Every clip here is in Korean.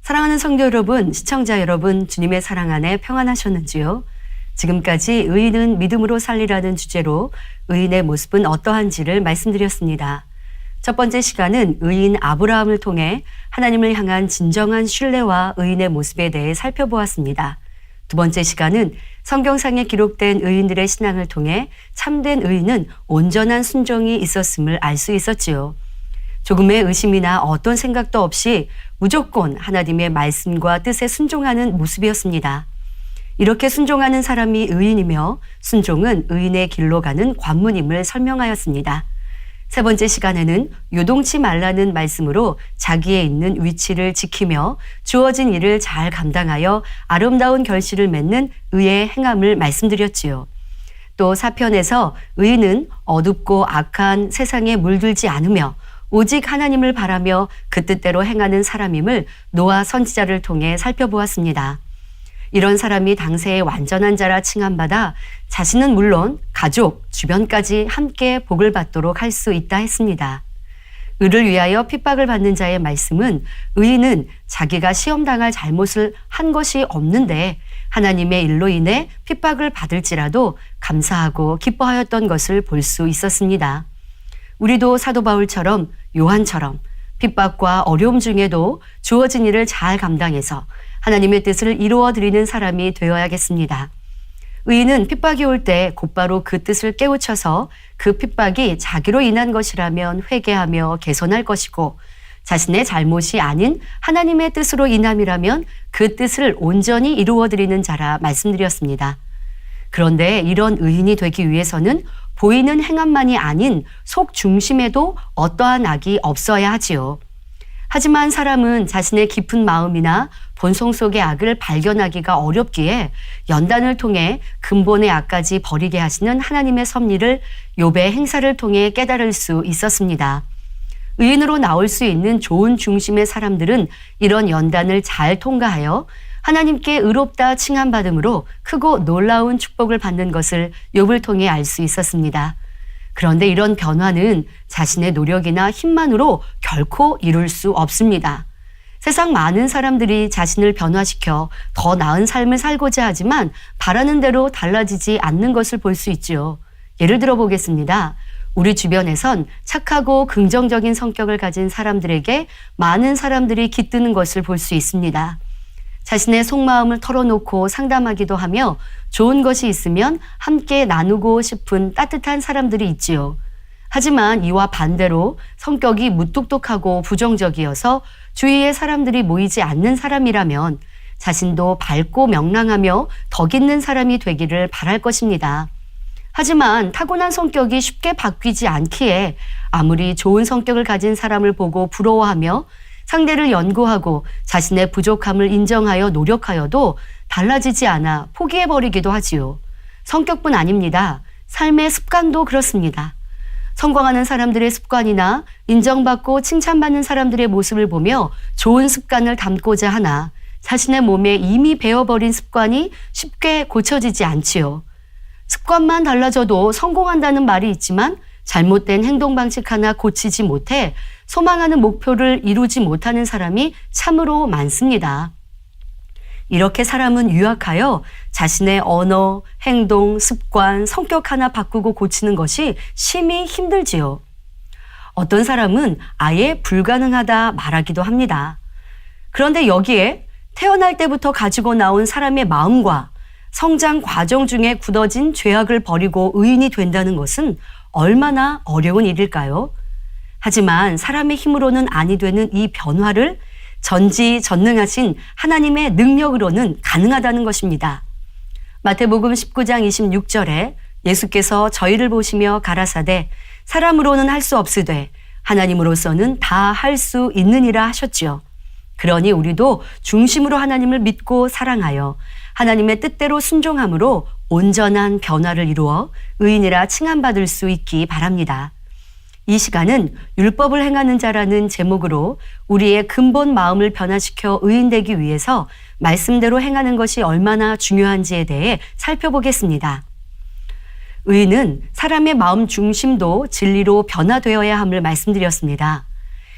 사랑하는 성도 여러분, 시청자 여러분, 주님의 사랑 안에 평안하셨는지요? 지금까지 의인은 믿음으로 살리라는 주제로 의인의 모습은 어떠한지를 말씀드렸습니다. 첫 번째 시간은 의인 아브라함을 통해 하나님을 향한 진정한 신뢰와 의인의 모습에 대해 살펴보았습니다. 두 번째 시간은 성경상에 기록된 의인들의 신앙을 통해 참된 의인은 온전한 순종이 있었음을 알 수 있었지요. 조금의 의심이나 어떤 생각도 없이 무조건 하나님의 말씀과 뜻에 순종하는 모습이었습니다. 이렇게 순종하는 사람이 의인이며 순종은 의인의 길로 가는 관문임을 설명하였습니다. 세 번째 시간에는 요동치 말라는 말씀으로 자기에 있는 위치를 지키며 주어진 일을 잘 감당하여 아름다운 결실을 맺는 의의 행함을 말씀드렸지요. 또 사편에서 의인은 어둡고 악한 세상에 물들지 않으며 오직 하나님을 바라며 그 뜻대로 행하는 사람임을 노아 선지자를 통해 살펴보았습니다. 이런 사람이 당세의 완전한 자라 칭함받아 자신은 물론 가족, 주변까지 함께 복을 받도록 할 수 있다 했습니다. 의를 위하여 핍박을 받는 자의 말씀은 의인은 자기가 시험당할 잘못을 한 것이 없는데 하나님의 일로 인해 핍박을 받을지라도 감사하고 기뻐하였던 것을 볼 수 있었습니다. 우리도 사도 바울처럼 요한처럼 핍박과 어려움 중에도 주어진 일을 잘 감당해서 하나님의 뜻을 이루어 드리는 사람이 되어야겠습니다. 의인은 핍박이 올 때 곧바로 그 뜻을 깨우쳐서 그 핍박이 자기로 인한 것이라면 회개하며 개선할 것이고 자신의 잘못이 아닌 하나님의 뜻으로 인함이라면 그 뜻을 온전히 이루어 드리는 자라 말씀드렸습니다. 그런데 이런 의인이 되기 위해서는 보이는 행함만이 아닌 속 중심에도 어떠한 악이 없어야 하지요. 하지만 사람은 자신의 깊은 마음이나 본성 속의 악을 발견하기가 어렵기에 연단을 통해 근본의 악까지 버리게 하시는 하나님의 섭리를 욥의 행사를 통해 깨달을 수 있었습니다. 의인으로 나올 수 있는 좋은 중심의 사람들은 이런 연단을 잘 통과하여 하나님께 의롭다 칭함받음으로 크고 놀라운 축복을 받는 것을 욥을 통해 알 수 있었습니다. 그런데 이런 변화는 자신의 노력이나 힘만으로 결코 이룰 수 없습니다. 세상 많은 사람들이 자신을 변화시켜 더 나은 삶을 살고자 하지만 바라는 대로 달라지지 않는 것을 볼 수 있죠. 예를 들어 보겠습니다. 우리 주변에선 착하고 긍정적인 성격을 가진 사람들에게 많은 사람들이 깃드는 것을 볼 수 있습니다. 자신의 속마음을 털어놓고 상담하기도 하며 좋은 것이 있으면 함께 나누고 싶은 따뜻한 사람들이 있지요. 하지만 이와 반대로 성격이 무뚝뚝하고 부정적이어서 주위에 사람들이 모이지 않는 사람이라면 자신도 밝고 명랑하며 덕 있는 사람이 되기를 바랄 것입니다. 하지만 타고난 성격이 쉽게 바뀌지 않기에 아무리 좋은 성격을 가진 사람을 보고 부러워하며 상대를 연구하고 자신의 부족함을 인정하여 노력하여도 달라지지 않아 포기해버리기도 하지요. 성격뿐 아닙니다. 삶의 습관도 그렇습니다. 성공하는 사람들의 습관이나 인정받고 칭찬받는 사람들의 모습을 보며 좋은 습관을 담고자 하나 자신의 몸에 이미 배어버린 습관이 쉽게 고쳐지지 않지요. 습관만 달라져도 성공한다는 말이 있지만 잘못된 행동 방식 하나 고치지 못해 소망하는 목표를 이루지 못하는 사람이 참으로 많습니다. 이렇게 사람은 유약하여 자신의 언어, 행동, 습관, 성격 하나 바꾸고 고치는 것이 심히 힘들지요. 어떤 사람은 아예 불가능하다 말하기도 합니다. 그런데 여기에 태어날 때부터 가지고 나온 사람의 마음과 성장 과정 중에 굳어진 죄악을 버리고 의인이 된다는 것은 얼마나 어려운 일일까요? 하지만 사람의 힘으로는 아니 되는 이 변화를 전지전능하신 하나님의 능력으로는 가능하다는 것입니다. 마태복음 19장 26절에 예수께서 저희를 보시며 가라사대 사람으로는 할 수 없으되 하나님으로서는 다 할 수 있느니라 하셨지요. 그러니 우리도 중심으로 하나님을 믿고 사랑하여 하나님의 뜻대로 순종함으로 온전한 변화를 이루어 의인이라 칭함받을 수 있기 바랍니다. 이 시간은 율법을 행하는 자라는 제목으로 우리의 근본 마음을 변화시켜 의인되기 위해서 말씀대로 행하는 것이 얼마나 중요한지에 대해 살펴보겠습니다. 의인은 사람의 마음 중심도 진리로 변화되어야 함을 말씀드렸습니다.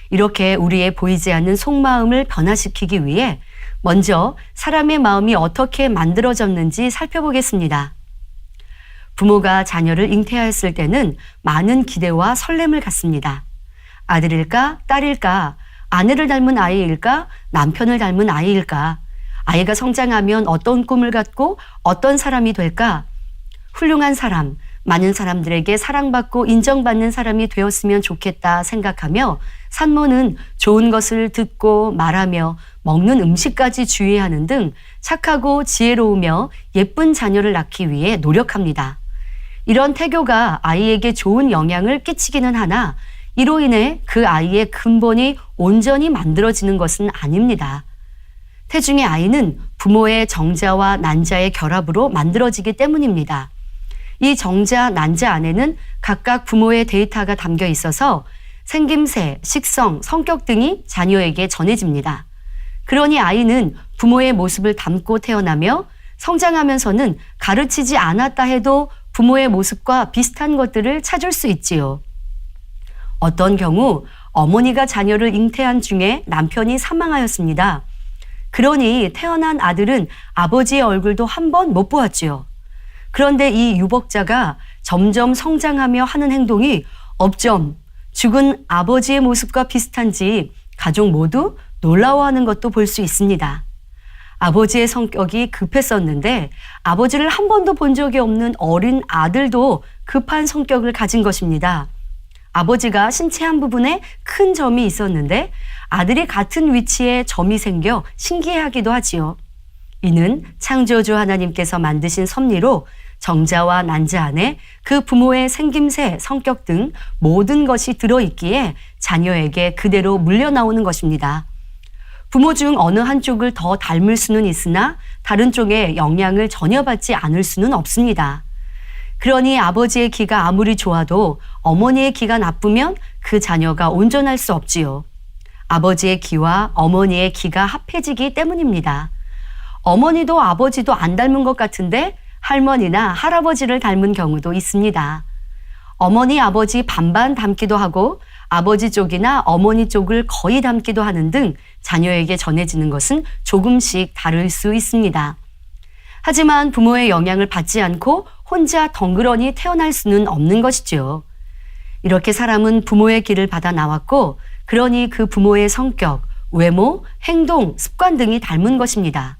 이렇게 우리의 보이지 않는 속마음을 변화시키기 위해 먼저 사람의 마음이 어떻게 만들어졌는지 살펴보겠습니다. 부모가 자녀를 잉태하였을 때는 많은 기대와 설렘을 갖습니다. 아들일까, 딸일까, 아내를 닮은 아이일까, 남편을 닮은 아이일까, 아이가 성장하면 어떤 꿈을 갖고 어떤 사람이 될까, 훌륭한 사람, 많은 사람들에게 사랑받고 인정받는 사람이 되었으면 좋겠다 생각하며 산모는 좋은 것을 듣고 말하며 먹는 음식까지 주의하는 등 착하고 지혜로우며 예쁜 자녀를 낳기 위해 노력합니다. 이런 태교가 아이에게 좋은 영향을 끼치기는 하나 이로 인해 그 아이의 근본이 온전히 만들어지는 것은 아닙니다. 태중의 아이는 부모의 정자와 난자의 결합으로 만들어지기 때문입니다. 이 정자, 난자 안에는 각각 부모의 데이터가 담겨 있어서 생김새, 식성, 성격 등이 자녀에게 전해집니다. 그러니 아이는 부모의 모습을 담고 태어나며 성장하면서는 가르치지 않았다 해도 부모의 모습과 비슷한 것들을 찾을 수 있지요. 어떤 경우 어머니가 자녀를 잉태한 중에 남편이 사망하였습니다. 그러니 태어난 아들은 아버지의 얼굴도 한 번 못 보았지요. 그런데 이 유복자가 점점 성장하며 하는 행동이 업점 죽은 아버지의 모습과 비슷한지 가족 모두 놀라워하는 것도 볼 수 있습니다. 아버지의 성격이 급했었는데 아버지를 한 번도 본 적이 없는 어린 아들도 급한 성격을 가진 것입니다. 아버지가 신체 한 부분에 큰 점이 있었는데 아들이 같은 위치에 점이 생겨 신기해하기도 하지요. 이는 창조주 하나님께서 만드신 섭리로 정자와 난자 안에 그 부모의 생김새, 성격 등 모든 것이 들어있기에 자녀에게 그대로 물려나오는 것입니다. 부모 중 어느 한쪽을 더 닮을 수는 있으나 다른 쪽에 영향을 전혀 받지 않을 수는 없습니다. 그러니 아버지의 기가 아무리 좋아도 어머니의 기가 나쁘면 그 자녀가 온전할 수 없지요. 아버지의 기와 어머니의 기가 합해지기 때문입니다. 어머니도 아버지도 안 닮은 것 같은데 할머니나 할아버지를 닮은 경우도 있습니다. 어머니, 아버지 반반 닮기도 하고 아버지 쪽이나 어머니 쪽을 거의 닮기도 하는 등 자녀에게 전해지는 것은 조금씩 다를 수 있습니다. 하지만 부모의 영향을 받지 않고 혼자 덩그러니 태어날 수는 없는 것이죠. 이렇게 사람은 부모의 길을 받아 나왔고 그러니 그 부모의 성격, 외모, 행동, 습관 등이 닮은 것입니다.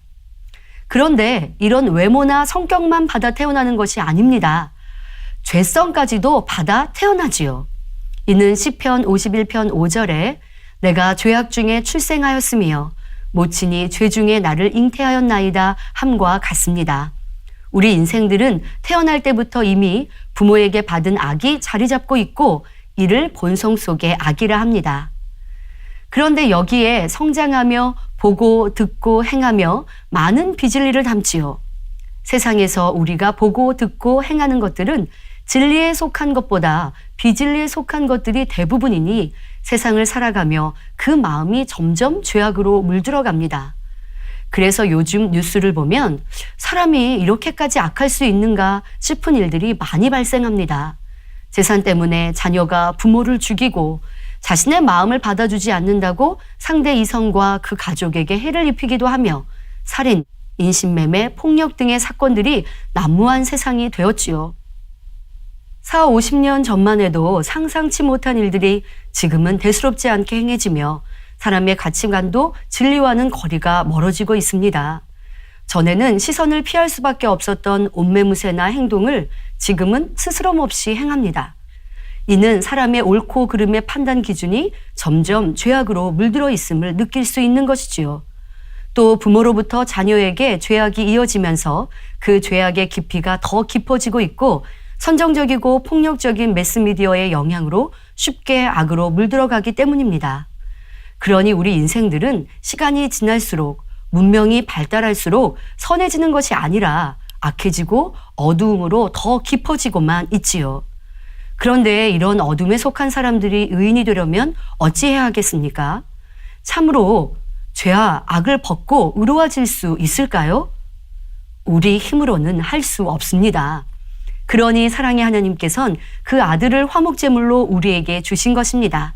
그런데 이런 외모나 성격만 받아 태어나는 것이 아닙니다. 죄성까지도 받아 태어나지요. 이는 시편 51편 5절에 내가 죄악 중에 출생하였으며 모친이 죄 중에 나를 잉태하였나이다 함과 같습니다. 우리 인생들은 태어날 때부터 이미 부모에게 받은 악이 자리 잡고 있고 이를 본성 속의 악이라 합니다. 그런데 여기에 성장하며 보고 듣고 행하며 많은 비진리를 담지요. 세상에서 우리가 보고 듣고 행하는 것들은 진리에 속한 것보다 비진리에 속한 것들이 대부분이니 세상을 살아가며 그 마음이 점점 죄악으로 물들어갑니다. 그래서 요즘 뉴스를 보면 사람이 이렇게까지 악할 수 있는가 싶은 일들이 많이 발생합니다. 재산 때문에 자녀가 부모를 죽이고 자신의 마음을 받아주지 않는다고 상대 이성과 그 가족에게 해를 입히기도 하며 살인, 인신매매, 폭력 등의 사건들이 난무한 세상이 되었지요. 40, 50년 전만 해도 상상치 못한 일들이 지금은 대수롭지 않게 행해지며 사람의 가치관도 진리와는 거리가 멀어지고 있습니다. 전에는 시선을 피할 수밖에 없었던 옷매무새나 행동을 지금은 스스럼 없이 행합니다. 이는 사람의 옳고 그름의 판단 기준이 점점 죄악으로 물들어 있음을 느낄 수 있는 것이지요. 또 부모로부터 자녀에게 죄악이 이어지면서 그 죄악의 깊이가 더 깊어지고 있고 선정적이고 폭력적인 매스미디어의 영향으로 쉽게 악으로 물들어가기 때문입니다. 그러니 우리 인생들은 시간이 지날수록 문명이 발달할수록 선해지는 것이 아니라 악해지고 어두움으로 더 깊어지고만 있지요. 그런데 이런 어둠에 속한 사람들이 의인이 되려면 어찌해야 하겠습니까? 참으로 죄와 악을 벗고 의로워질 수 있을까요? 우리 힘으로는 할 수 없습니다. 그러니 사랑의 하나님께서는 그 아들을 화목제물로 우리에게 주신 것입니다.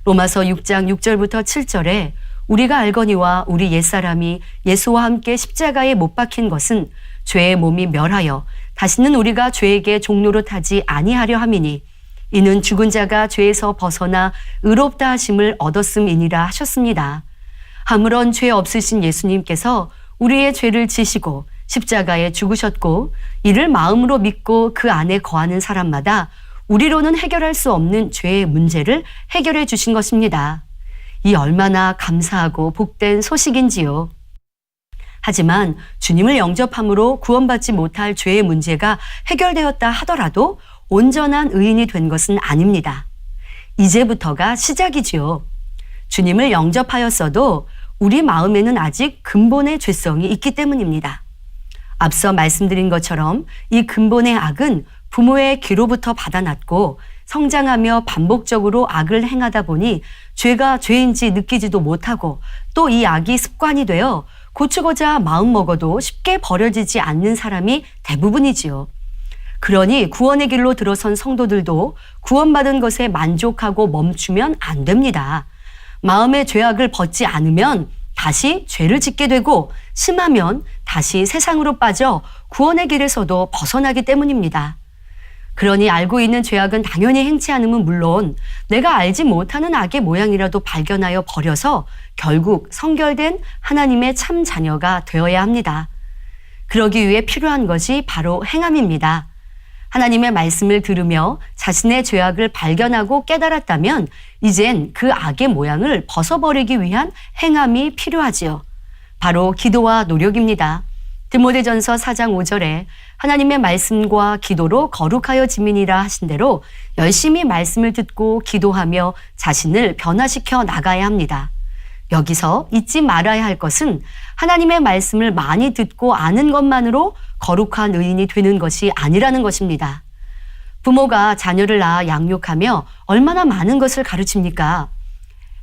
로마서 6장 6절부터 7절에 우리가 알거니와 우리 옛사람이 예수와 함께 십자가에 못 박힌 것은 죄의 몸이 멸하여 다시는 우리가 죄에게 종로로 타지 아니하려 함이니 이는 죽은 자가 죄에서 벗어나 의롭다 하심을 얻었음이니라 하셨습니다. 아무런 죄 없으신 예수님께서 우리의 죄를 지시고 십자가에 죽으셨고 이를 마음으로 믿고 그 안에 거하는 사람마다 우리로는 해결할 수 없는 죄의 문제를 해결해 주신 것입니다. 이 얼마나 감사하고 복된 소식인지요. 하지만 주님을 영접함으로 구원받지 못할 죄의 문제가 해결되었다 하더라도 온전한 의인이 된 것은 아닙니다. 이제부터가 시작이지요. 주님을 영접하였어도 우리 마음에는 아직 근본의 죄성이 있기 때문입니다. 앞서 말씀드린 것처럼 이 근본의 악은 부모의 기로부터 받아났고 성장하며 반복적으로 악을 행하다 보니 죄가 죄인지 느끼지도 못하고 또 이 악이 습관이 되어 고치고자 마음먹어도 쉽게 버려지지 않는 사람이 대부분이지요. 그러니 구원의 길로 들어선 성도들도 구원받은 것에 만족하고 멈추면 안 됩니다. 마음의 죄악을 벗지 않으면 다시 죄를 짓게 되고 심하면 다시 세상으로 빠져 구원의 길에서도 벗어나기 때문입니다. 그러니 알고 있는 죄악은 당연히 행치 않으면 물론 내가 알지 못하는 악의 모양이라도 발견하여 버려서 결국 성결된 하나님의 참 자녀가 되어야 합니다. 그러기 위해 필요한 것이 바로 행함입니다. 하나님의 말씀을 들으며 자신의 죄악을 발견하고 깨달았다면 이젠 그 악의 모양을 벗어버리기 위한 행함이 필요하지요. 바로 기도와 노력입니다. 디모데전서 4장 5절에 하나님의 말씀과 기도로 거룩하여 지민이라 하신 대로 열심히 말씀을 듣고 기도하며 자신을 변화시켜 나가야 합니다. 여기서 잊지 말아야 할 것은 하나님의 말씀을 많이 듣고 아는 것만으로 거룩한 의인이 되는 것이 아니라는 것입니다. 부모가 자녀를 낳아 양육하며 얼마나 많은 것을 가르칩니까?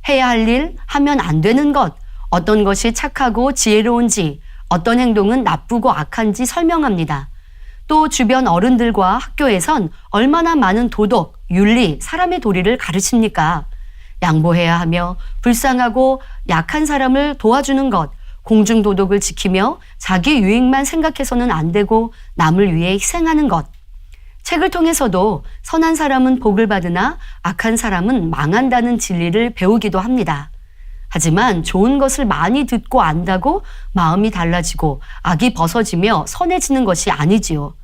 해야 할 일, 하면 안 되는 것, 어떤 것이 착하고 지혜로운지, 어떤 행동은 나쁘고 악한지 설명합니다. 또 주변 어른들과 학교에선 얼마나 많은 도덕, 윤리, 사람의 도리를 가르칩니까? 양보해야 하며 불쌍하고 약한 사람을 도와주는 것, 공중도덕을 지키며 자기 유익만 생각해서는 안 되고 남을 위해 희생하는 것. 책을 통해서도 선한 사람은 복을 받으나 악한 사람은 망한다는 진리를 배우기도 합니다. 하지만 좋은 것을 많이 듣고 안다고 마음이 달라지고 악이 벗어지며 선해지는 것이 아니지요.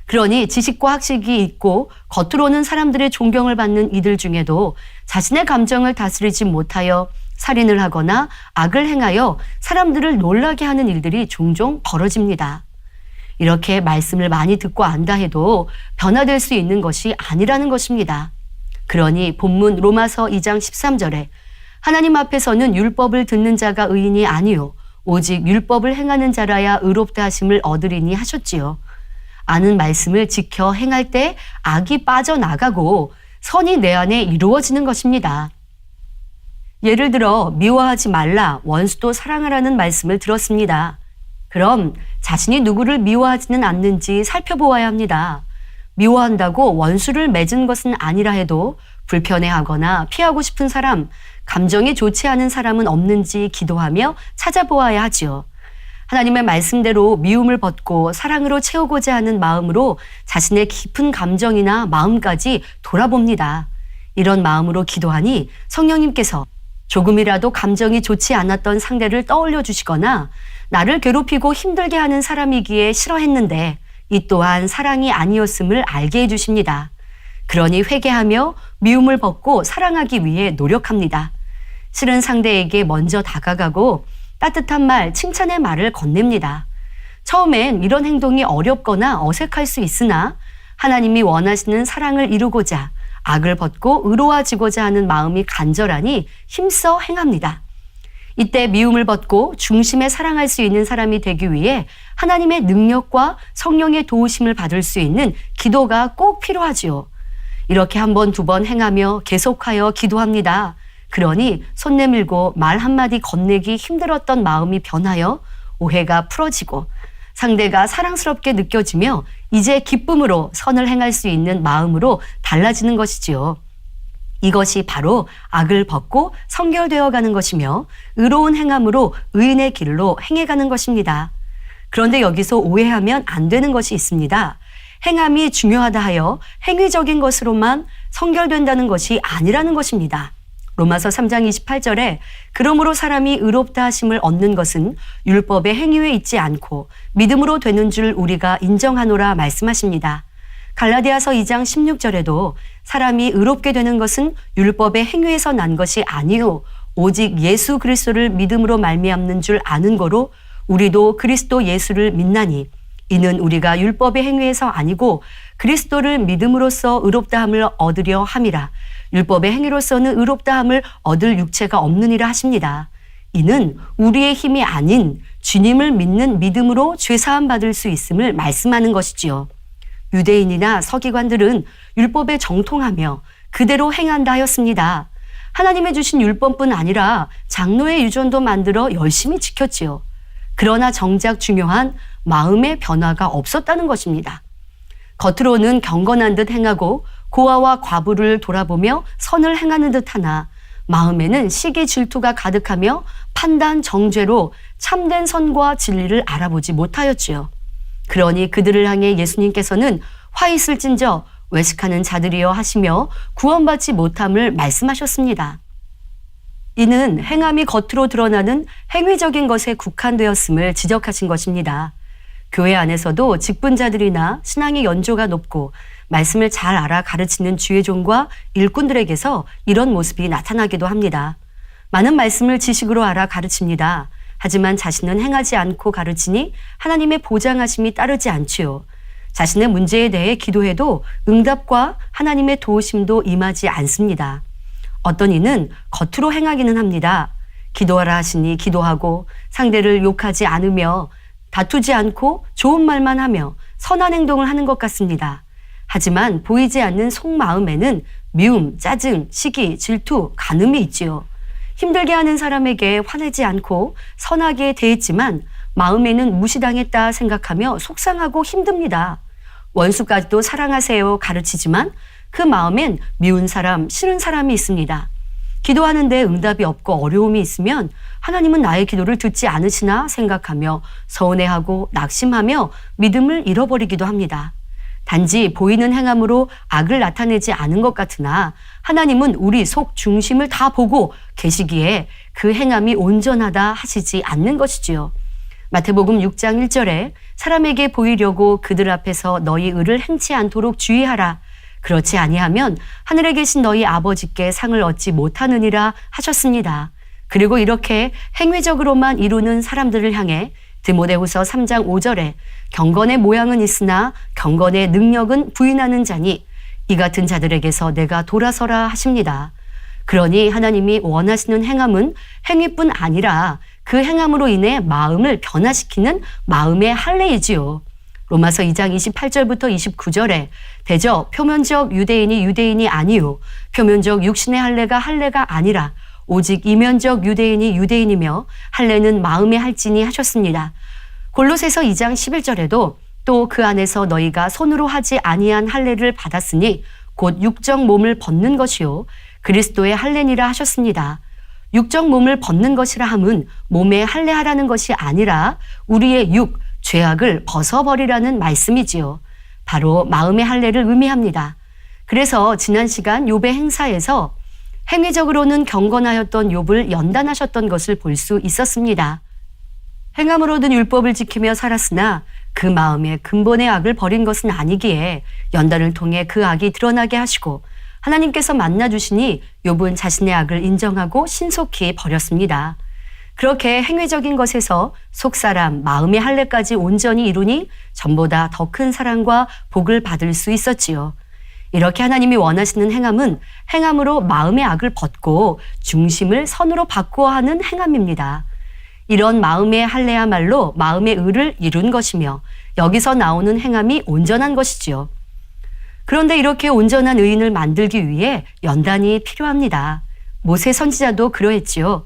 그러니 지식과 학식이 있고 겉으로는 사람들의 존경을 받는 이들 중에도 자신의 감정을 다스리지 못하여 살인을 하거나 악을 행하여 사람들을 놀라게 하는 일들이 종종 벌어집니다. 이렇게 말씀을 많이 듣고 안다 해도 변화될 수 있는 것이 아니라는 것입니다. 그러니 본문 로마서 2장 13절에 하나님 앞에서는 율법을 듣는 자가 의인이 아니요 오직 율법을 행하는 자라야 의롭다 하심을 얻으리니 하셨지요. 아는 말씀을 지켜 행할 때 악이 빠져나가고 선이 내 안에 이루어지는 것입니다. 예를 들어 미워하지 말라, 원수도 사랑하라는 말씀을 들었습니다. 그럼 자신이 누구를 미워하지는 않는지 살펴보아야 합니다. 미워한다고 원수를 맺은 것은 아니라 해도 불편해하거나 피하고 싶은 사람, 감정이 좋지 않은 사람은 없는지 기도하며 찾아보아야 하지요. 하나님의 말씀대로 미움을 벗고 사랑으로 채우고자 하는 마음으로 자신의 깊은 감정이나 마음까지 돌아봅니다. 이런 마음으로 기도하니 성령님께서 조금이라도 감정이 좋지 않았던 상대를 떠올려 주시거나 나를 괴롭히고 힘들게 하는 사람이기에 싫어했는데 이 또한 사랑이 아니었음을 알게 해주십니다. 그러니 회개하며 미움을 벗고 사랑하기 위해 노력합니다. 싫은 상대에게 먼저 다가가고 따뜻한 말, 칭찬의 말을 건넵니다. 처음엔 이런 행동이 어렵거나 어색할 수 있으나 하나님이 원하시는 사랑을 이루고자 악을 벗고 의로워지고자 하는 마음이 간절하니 힘써 행합니다. 이때 미움을 벗고 중심에 사랑할 수 있는 사람이 되기 위해 하나님의 능력과 성령의 도우심을 받을 수 있는 기도가 꼭 필요하지요. 이렇게 한 번, 두 번 행하며 계속하여 기도합니다. 그러니 손 내밀고 말 한마디 건네기 힘들었던 마음이 변하여 오해가 풀어지고 상대가 사랑스럽게 느껴지며 이제 기쁨으로 선을 행할 수 있는 마음으로 달라지는 것이지요. 이것이 바로 악을 벗고 성결되어 가는 것이며 의로운 행함으로 의인의 길로 행해가는 것입니다. 그런데 여기서 오해하면 안 되는 것이 있습니다. 행함이 중요하다 하여 행위적인 것으로만 성결된다는 것이 아니라는 것입니다. 로마서 3장 28절에 그러므로 사람이 의롭다 하심을 얻는 것은 율법의 행위에 있지 않고 믿음으로 되는 줄 우리가 인정하노라 말씀하십니다. 갈라디아서 2장 16절에도 사람이 의롭게 되는 것은 율법의 행위에서 난 것이 아니요 오직 예수 그리스도를 믿음으로 말미암는 줄 아는 거로 우리도 그리스도 예수를 믿나니 이는 우리가 율법의 행위에서 아니고 그리스도를 믿음으로써 의롭다함을 얻으려 함이라. 율법의 행위로서는 의롭다함을 얻을 육체가 없느니라 하십니다. 이는 우리의 힘이 아닌 주님을 믿는 믿음으로 죄사함 받을 수 있음을 말씀하는 것이지요. 유대인이나 서기관들은 율법에 정통하며 그대로 행한다 하였습니다. 하나님의 주신 율법뿐 아니라 장로의 유전도 만들어 열심히 지켰지요. 그러나 정작 중요한 마음의 변화가 없었다는 것입니다. 겉으로는 경건한 듯 행하고 고아와 과부를 돌아보며 선을 행하는 듯하나 마음에는 시기 질투가 가득하며 판단 정죄로 참된 선과 진리를 알아보지 못하였지요. 그러니 그들을 향해 예수님께서는 화 있을진저 외식하는 자들이여 하시며 구원받지 못함을 말씀하셨습니다. 이는 행함이 겉으로 드러나는 행위적인 것에 국한되었음을 지적하신 것입니다. 교회 안에서도 직분자들이나 신앙의 연조가 높고 말씀을 잘 알아 가르치는 주의 종과 일꾼들에게서 이런 모습이 나타나기도 합니다. 많은 말씀을 지식으로 알아 가르칩니다. 하지만 자신은 행하지 않고 가르치니 하나님의 보장하심이 따르지 않지요. 자신의 문제에 대해 기도해도 응답과 하나님의 도우심도 임하지 않습니다. 어떤 이는 겉으로 행하기는 합니다. 기도하라 하시니 기도하고 상대를 욕하지 않으며 다투지 않고 좋은 말만 하며 선한 행동을 하는 것 같습니다. 하지만 보이지 않는 속마음에는 미움, 짜증, 시기, 질투, 간음이 있지요. 힘들게 하는 사람에게 화내지 않고 선하게 대했지만 마음에는 무시당했다 생각하며 속상하고 힘듭니다. 원수까지도 사랑하세요 가르치지만 그 마음엔 미운 사람, 싫은 사람이 있습니다. 기도하는데 응답이 없고 어려움이 있으면 하나님은 나의 기도를 듣지 않으시나 생각하며 서운해하고 낙심하며 믿음을 잃어버리기도 합니다. 단지 보이는 행함으로 악을 나타내지 않은 것 같으나 하나님은 우리 속 중심을 다 보고 계시기에 그 행함이 온전하다 하시지 않는 것이지요. 마태복음 6장 1절에 사람에게 보이려고 그들 앞에서 너희 의를 행치 않도록 주의하라. 그렇지 아니하면 하늘에 계신 너희 아버지께 상을 얻지 못하느니라 하셨습니다. 그리고 이렇게 행위적으로만 이루는 사람들을 향해 디모데후서 3장 5절에 경건의 모양은 있으나 경건의 능력은 부인하는 자니 이 같은 자들에게서 내가 돌아서라 하십니다. 그러니 하나님이 원하시는 행함은 행위뿐 아니라 그 행함으로 인해 마음을 변화시키는 마음의 할례이지요. 로마서 2장 28절부터 29절에 대저 표면적 유대인이 유대인이 아니요 표면적 육신의 할례가 할례가 아니라 오직 이면적 유대인이 유대인이며 할례는 마음의 할지니 하셨습니다. 골로새서 2장 11절에도 또 그 안에서 너희가 손으로 하지 아니한 할례를 받았으니 곧 육적 몸을 벗는 것이요 그리스도의 할례니라 하셨습니다. 육적 몸을 벗는 것이라 함은 몸에 할례하라는 것이 아니라 우리의 육, 죄악을 벗어버리라는 말씀이지요. 바로 마음의 할례를 의미합니다. 그래서 지난 시간 욥의 행사에서 행위적으로는 경건하였던 욥을 연단하셨던 것을 볼 수 있었습니다. 행함으로는 율법을 지키며 살았으나 그 마음의 근본의 악을 버린 것은 아니기에 연단을 통해 그 악이 드러나게 하시고 하나님께서 만나주시니 욥은 자신의 악을 인정하고 신속히 버렸습니다. 그렇게 행위적인 것에서 속사람, 마음의 할례까지 온전히 이루니 전보다 더 큰 사랑과 복을 받을 수 있었지요. 이렇게 하나님이 원하시는 행함은 행함으로 마음의 악을 벗고 중심을 선으로 바꾸어 하는 행함입니다. 이런 마음의 할례야말로 마음의 의를 이룬 것이며 여기서 나오는 행함이 온전한 것이지요. 그런데 이렇게 온전한 의인을 만들기 위해 연단이 필요합니다. 모세 선지자도 그러했지요.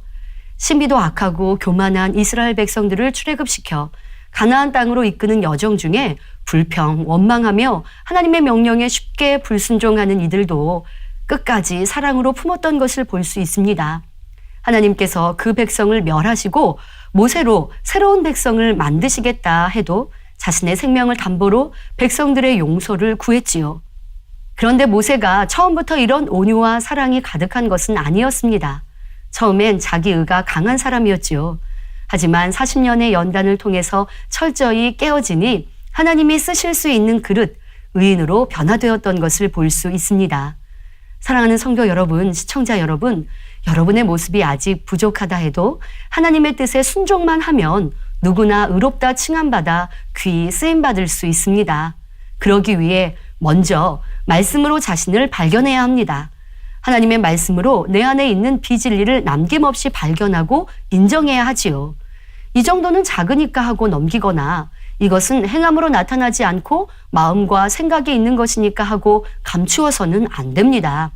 신비도 악하고 교만한 이스라엘 백성들을 출애굽시켜 가나안 땅으로 이끄는 여정 중에 불평, 원망하며 하나님의 명령에 쉽게 불순종하는 이들도 끝까지 사랑으로 품었던 것을 볼 수 있습니다. 하나님께서 그 백성을 멸하시고 모세로 새로운 백성을 만드시겠다 해도 자신의 생명을 담보로 백성들의 용서를 구했지요. 그런데 모세가 처음부터 이런 온유와 사랑이 가득한 것은 아니었습니다. 처음엔 자기 의가 강한 사람이었지요. 하지만 40년의 연단을 통해서 철저히 깨어지니 하나님이 쓰실 수 있는 그릇, 의인으로 변화되었던 것을 볼 수 있습니다. 사랑하는 성도 여러분, 시청자 여러분, 여러분의 모습이 아직 부족하다 해도 하나님의 뜻에 순종만 하면 누구나 의롭다 칭함받아 귀히 쓰임받을 수 있습니다. 그러기 위해 먼저 말씀으로 자신을 발견해야 합니다. 하나님의 말씀으로 내 안에 있는 비진리를 남김없이 발견하고 인정해야 하지요. 이 정도는 작으니까 하고 넘기거나 이것은 행함으로 나타나지 않고 마음과 생각이 있는 것이니까 하고 감추어서는 안 됩니다.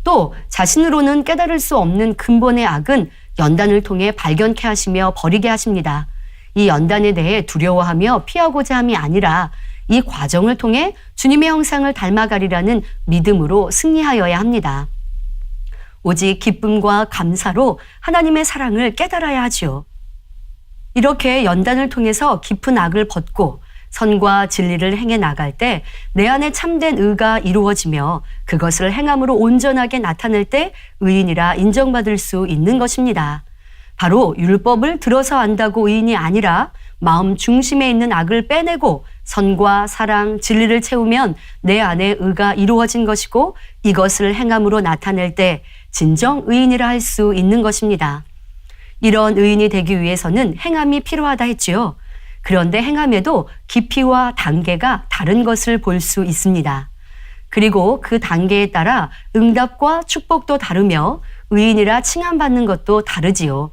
또 자신으로는 깨달을 수 없는 근본의 악은 연단을 통해 발견케 하시며 버리게 하십니다. 이 연단에 대해 두려워하며 피하고자 함이 아니라 이 과정을 통해 주님의 형상을 닮아가리라는 믿음으로 승리하여야 합니다. 오직 기쁨과 감사로 하나님의 사랑을 깨달아야 하지요. 이렇게 연단을 통해서 깊은 악을 벗고 선과 진리를 행해 나갈 때 내 안에 참된 의가 이루어지며 그것을 행함으로 온전하게 나타낼 때 의인이라 인정받을 수 있는 것입니다. 바로 율법을 들어서 안다고 의인이 아니라 마음 중심에 있는 악을 빼내고 선과 사랑, 진리를 채우면 내 안에 의가 이루어진 것이고 이것을 행함으로 나타낼 때 진정 의인이라 할 수 있는 것입니다. 이런 의인이 되기 위해서는 행함이 필요하다 했지요. 그런데 행함에도 깊이와 단계가 다른 것을 볼 수 있습니다. 그리고 그 단계에 따라 응답과 축복도 다르며 의인이라 칭함받는 것도 다르지요.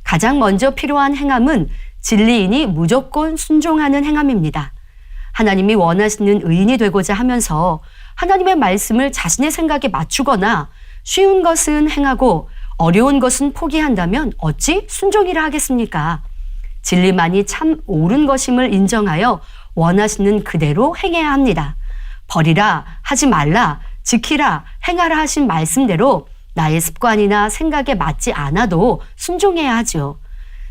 가장 먼저 필요한 행함은 진리인이 무조건 순종하는 행함입니다. 하나님이 원하시는 의인이 되고자 하면서 하나님의 말씀을 자신의 생각에 맞추거나 쉬운 것은 행하고 어려운 것은 포기한다면 어찌 순종이라 하겠습니까? 진리만이 참 옳은 것임을 인정하여 원하시는 그대로 행해야 합니다. 버리라, 하지 말라, 지키라, 행하라 하신 말씀대로 나의 습관이나 생각에 맞지 않아도 순종해야 하죠.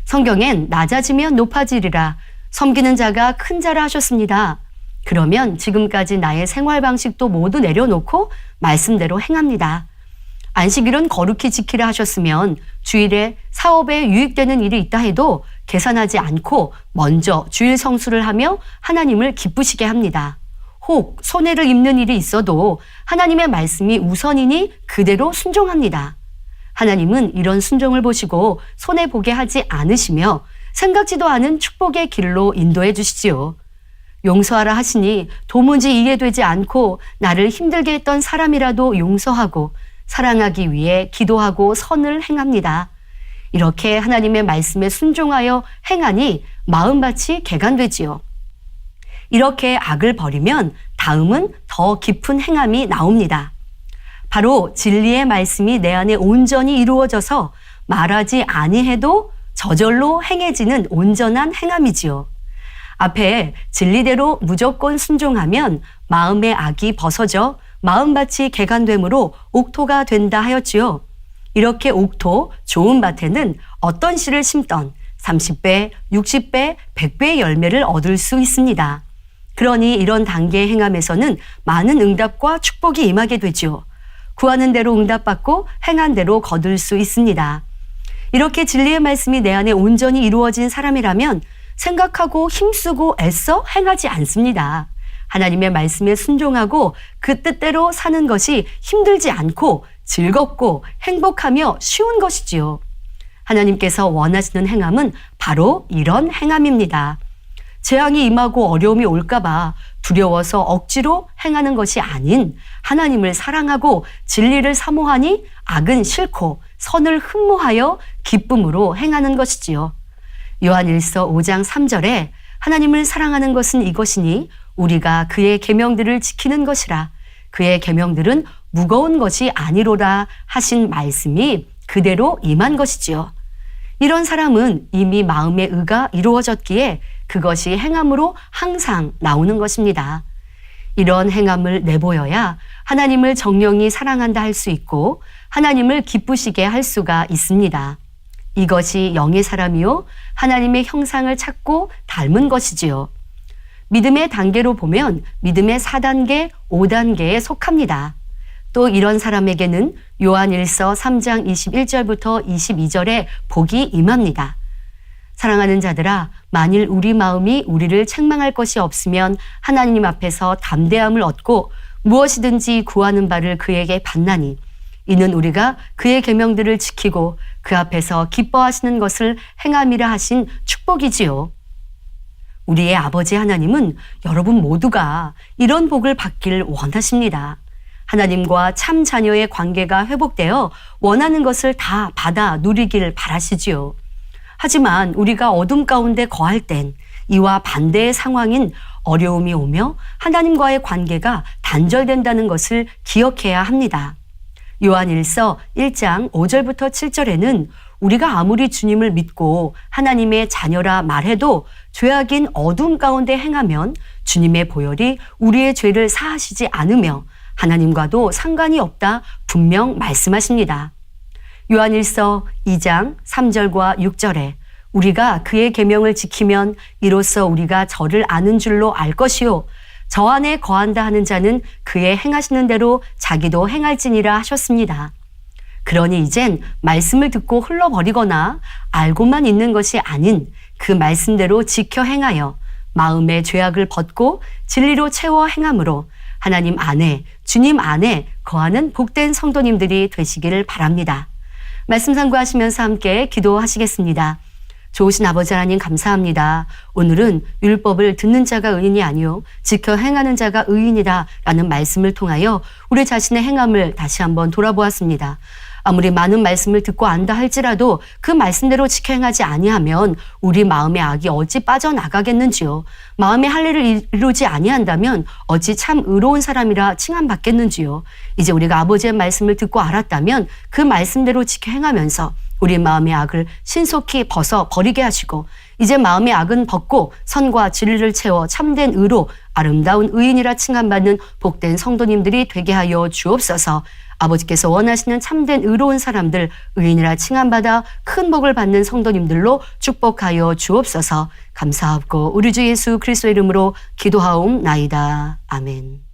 성경엔 낮아지면 높아지리라, 섬기는 자가 큰 자라 하셨습니다. 그러면 지금까지 나의 생활 방식도 모두 내려놓고 말씀대로 행합니다. 안식일은 거룩히 지키라 하셨으면 주일에 사업에 유익되는 일이 있다 해도 계산하지 않고 먼저 주일 성수를 하며 하나님을 기쁘시게 합니다. 혹 손해를 입는 일이 있어도 하나님의 말씀이 우선이니 그대로 순종합니다. 하나님은 이런 순종을 보시고 손해보게 하지 않으시며 생각지도 않은 축복의 길로 인도해 주시지요. 용서하라 하시니 도무지 이해되지 않고 나를 힘들게 했던 사람이라도 용서하고 사랑하기 위해 기도하고 선을 행합니다. 이렇게 하나님의 말씀에 순종하여 행하니 마음밭이 개간되지요. 이렇게 악을 버리면 다음은 더 깊은 행함이 나옵니다. 바로 진리의 말씀이 내 안에 온전히 이루어져서 말하지 아니해도 저절로 행해지는 온전한 행함이지요. 앞에 진리대로 무조건 순종하면 마음의 악이 벗어져 마음밭이 개간되므로 옥토가 된다 하였지요. 이렇게 옥토, 좋은 밭에는 어떤 씨를 심던 30배, 60배, 100배의 열매를 얻을 수 있습니다. 그러니 이런 단계의 행함에서는 많은 응답과 축복이 임하게 되지요. 구하는 대로 응답받고 행한 대로 거둘 수 있습니다. 이렇게 진리의 말씀이 내 안에 온전히 이루어진 사람이라면 생각하고 힘쓰고 애써 행하지 않습니다. 하나님의 말씀에 순종하고 그 뜻대로 사는 것이 힘들지 않고 즐겁고 행복하며 쉬운 것이지요. 하나님께서 원하시는 행함은 바로 이런 행함입니다. 재앙이 임하고 어려움이 올까봐 두려워서 억지로 행하는 것이 아닌 하나님을 사랑하고 진리를 사모하니 악은 싫고 선을 흠모하여 기쁨으로 행하는 것이지요. 요한일서 5장 3절에 하나님을 사랑하는 것은 이것이니 우리가 그의 계명들을 지키는 것이라. 그의 계명들은 무거운 것이 아니로라 하신 말씀이 그대로 임한 것이지요. 이런 사람은 이미 마음의 의가 이루어졌기에 그것이 행함으로 항상 나오는 것입니다. 이런 행함을 내보여야 하나님을 정령이 사랑한다 할 수 있고 하나님을 기쁘시게 할 수가 있습니다. 이것이 영의 사람이요 하나님의 형상을 찾고 닮은 것이지요. 믿음의 단계로 보면 믿음의 4단계, 5단계에 속합니다. 또 이런 사람에게는 요한일서 3장 21절부터 22절에 복이 임합니다. 사랑하는 자들아, 만일 우리 마음이 우리를 책망할 것이 없으면 하나님 앞에서 담대함을 얻고 무엇이든지 구하는 바를 그에게 받나니 이는 우리가 그의 계명들을 지키고 그 앞에서 기뻐하시는 것을 행함이라 하신 축복이지요. 우리의 아버지 하나님은 여러분 모두가 이런 복을 받길 원하십니다. 하나님과 참 자녀의 관계가 회복되어 원하는 것을 다 받아 누리길 바라시지요. 하지만 우리가 어둠 가운데 거할 땐 이와 반대의 상황인 어려움이 오며 하나님과의 관계가 단절된다는 것을 기억해야 합니다. 요한일서 1장 5절부터 7절에는 우리가 아무리 주님을 믿고 하나님의 자녀라 말해도 죄악인 어둠 가운데 행하면 주님의 보혈이 우리의 죄를 사하시지 않으며 하나님과도 상관이 없다 분명 말씀하십니다. 요한일서 2장 3절과 6절에 우리가 그의 계명을 지키면 이로써 우리가 저를 아는 줄로 알 것이요 저 안에 거한다 하는 자는 그의 행하시는 대로 자기도 행할지니라 하셨습니다. 그러니 이젠 말씀을 듣고 흘러버리거나 알고만 있는 것이 아닌 그 말씀대로 지켜 행하여 마음의 죄악을 벗고 진리로 채워 행함으로 하나님 안에, 주님 안에 거하는 복된 성도님들이 되시기를 바랍니다. 말씀 참고하시면서 함께 기도하시겠습니다. 좋으신 아버지 하나님 감사합니다. 오늘은 율법을 듣는 자가 의인이 아니요 지켜 행하는 자가 의인이다 라는 말씀을 통하여 우리 자신의 행함을 다시 한번 돌아보았습니다. 아무리 많은 말씀을 듣고 안다 할지라도 그 말씀대로 지켜 행하지 아니하면 우리 마음의 악이 어찌 빠져나가겠는지요. 마음의 할 일을 이루지 아니한다면 어찌 참 의로운 사람이라 칭함받겠는지요. 이제 우리가 아버지의 말씀을 듣고 알았다면 그 말씀대로 지켜 행하면서 우리 마음의 악을 신속히 벗어 버리게 하시고 이제 마음의 악은 벗고 선과 진리를 채워 참된 의로 아름다운 의인이라 칭함받는 복된 성도님들이 되게 하여 주옵소서. 아버지께서 원하시는 참된 의로운 사람들, 의인이라 칭함받아 큰 복을 받는 성도님들로 축복하여 주옵소서. 감사하고 우리 주 예수 그리스도의 이름으로 기도하옵나이다. 아멘.